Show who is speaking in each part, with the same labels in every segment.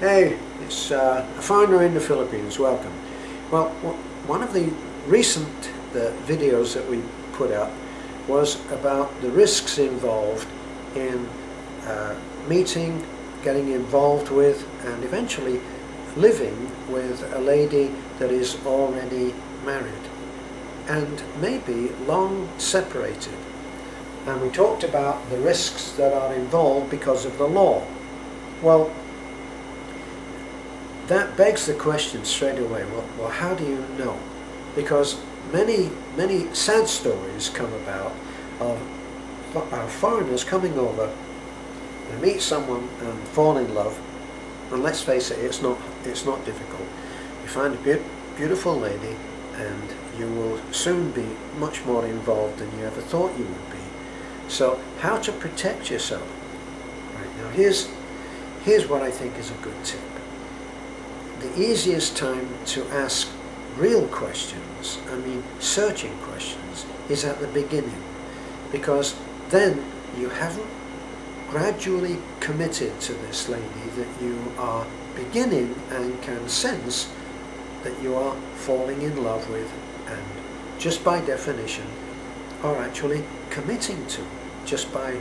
Speaker 1: Hey, it's a foreigner in the Philippines, welcome. Well, one of the recent videos that we put up was about the risks involved in meeting, getting involved with, and eventually living with a lady that is already married and maybe long separated. And we talked about the risks that are involved because of the law. Well, that begs the question straight away, well, how do you know? Because many sad stories come about of foreigners coming over and meet someone and fall in love, and let's face it, it's not difficult. You find a beautiful lady and you will soon be much more involved than you ever thought you would be. So how to protect yourself? Right, now here's what I think is a good tip. The easiest time to ask real questions, I mean searching questions, is at the beginning, because then you haven't gradually committed to this lady that you are beginning and can sense that you are falling in love with, and just by definition are actually committing to. Just by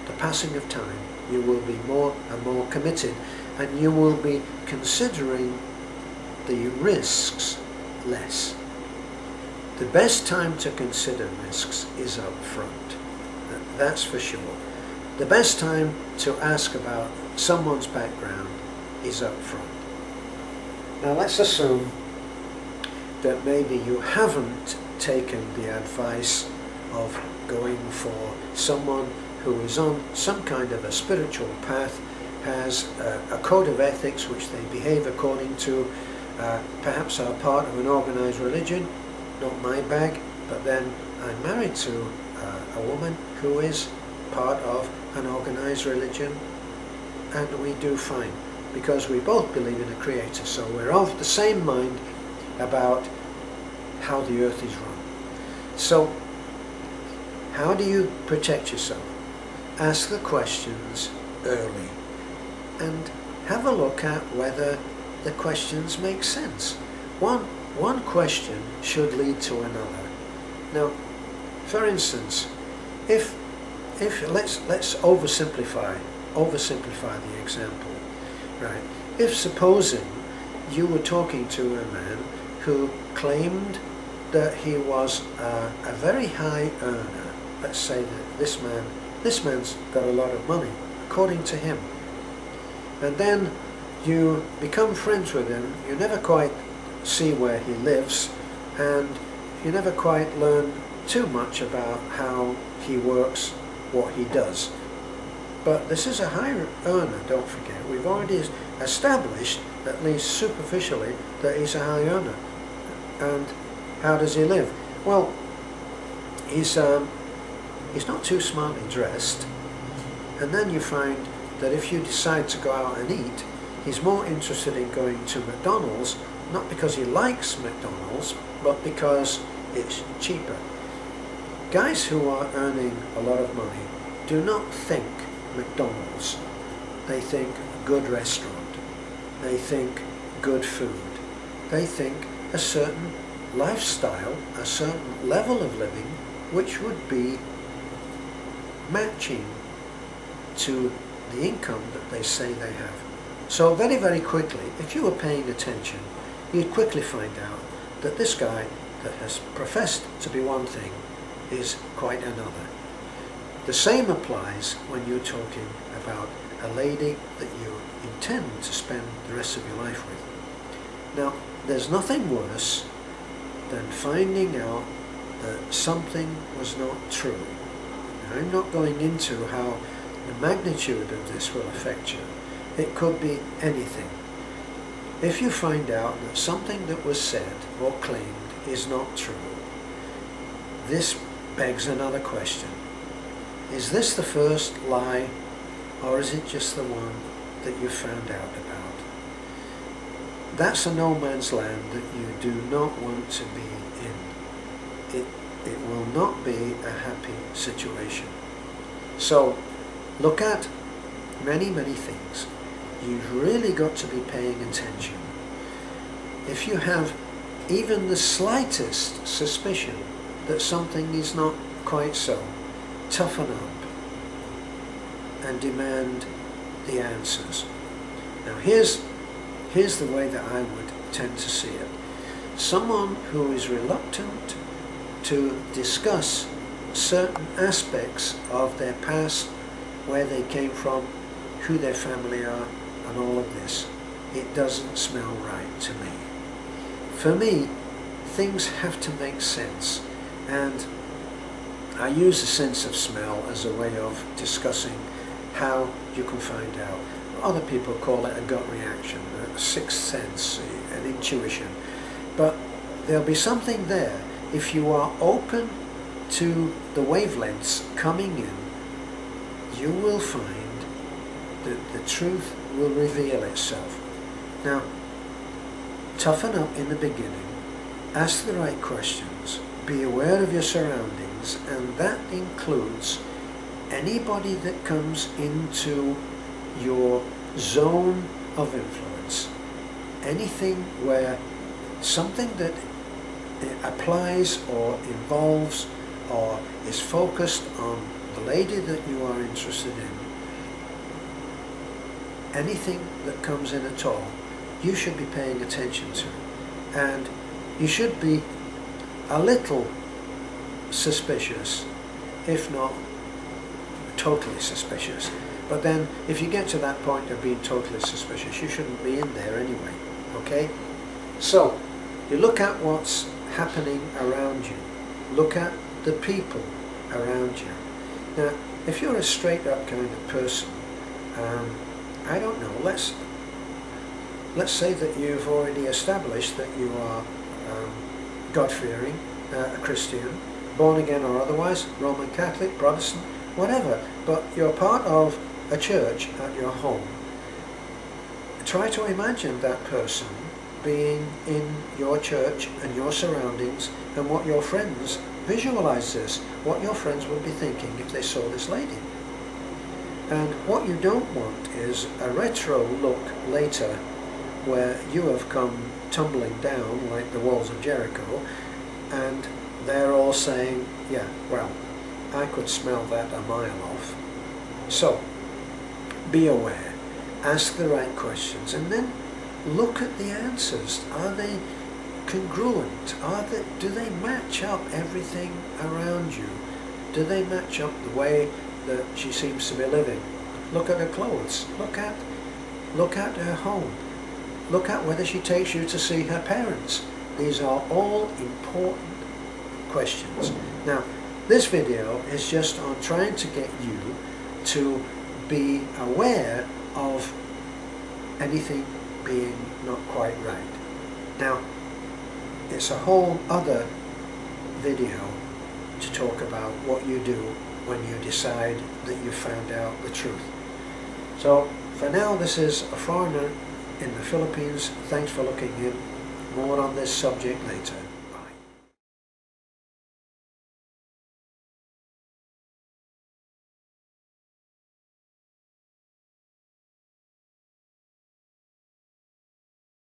Speaker 1: the passing of time you will be more and more committed, and you will be considering the risks less. The best time to consider risks is up front, that's for sure. The best time to ask about someone's background is up front. Now let's assume that maybe you haven't taken the advice of going for someone who is on some kind of a spiritual path, has a code of ethics which they behave according to, perhaps are part of an organized religion, not my bag, but then I'm married to a woman who is part of an organized religion, and we do fine because we both believe in a creator, so we're of the same mind about how the earth is run. So how do you protect yourself? Ask the questions early and have a look at whether the questions make sense. One question should lead to another. Now, for instance, if let's oversimplify the example, right? If supposing you were talking to a man who claimed that he was a very high earner, let's say that this man's got a lot of money, according to him, and then you become friends with him, you never quite see where he lives, and you never quite learn too much about how he works, what he does. But this is a high earner, don't forget. We've already established, at least superficially, that he's a high earner. And how does he live? Well, he's not too smartly dressed, and then you find that if you decide to go out and eat, he's more interested in going to McDonald's, not because he likes McDonald's, but because it's cheaper. Guys who are earning a lot of money do not think McDonald's. They think good restaurant. They think good food. They think a certain lifestyle, a certain level of living, which would be matching to the income that they say they have. So very quickly, if you were paying attention, you'd quickly find out that this guy that has professed to be one thing is quite another. The same applies when you're talking about a lady that you intend to spend the rest of your life with. Now, there's nothing worse than finding out that something was not true. Now, I'm not going into how the magnitude of this will affect you. It could be anything. If you find out that something that was said or claimed is not true, this begs another question. Is this the first lie, or is it just the one that you found out about? That's a no man's land that you do not want to be in. It will not be a happy situation. So look at many things. you've really got to be paying attention. If you have even the slightest suspicion that something is not quite so, toughen up and demand the answers. Now here's the way that I would tend to see it. Someone who is reluctant to discuss certain aspects of their past, where they came from, who their family are, and all of this, it doesn't smell right to me. For me, things have to make sense, and I use the sense of smell as a way of discussing how you can find out. Other people call it a gut reaction, a sixth sense, an intuition. But there'll be something there if you are open to the wavelengths coming in. You will find that the truth will reveal itself. Now, toughen up in the beginning, ask the right questions, be aware of your surroundings, and that includes anybody that comes into your zone of influence. Anything where something that applies or involves or is focused on the lady that you are interested in, anything that comes in at all, you should be paying attention to. And you should be a little suspicious, if not totally suspicious. But then, if you get to that point of being totally suspicious, you shouldn't be in there anyway, okay? So, you look at what's happening around you. Look at the people around you. Now, if you're a straight up kind of person, I don't know, let's say that you've already established that you are God-fearing, a Christian, born again or otherwise, Roman Catholic, Protestant, whatever, but you're part of a church at your home. Try to imagine that person being in your church and your surroundings, and what your friends, visualize this, what your friends would be thinking if they saw this lady. And what you don't want is a retro look later where you have come tumbling down like the walls of Jericho, and they're all saying, yeah, well, I could smell that a mile off. So, be aware, ask the right questions, and then look at the answers. Are they congruent? Do they match up everything around you? Do they match up the way that she seems to be living? Look at her clothes. Look at her home. Look at whether she takes you to see her parents. These are all important questions. Now, this video is just on trying to get you to be aware of anything being not quite right. Now, it's a whole other video to talk about what you do when you decide that you've found out the truth. So, for now, this is a foreigner in the Philippines. Thanks for looking in. More on this subject later.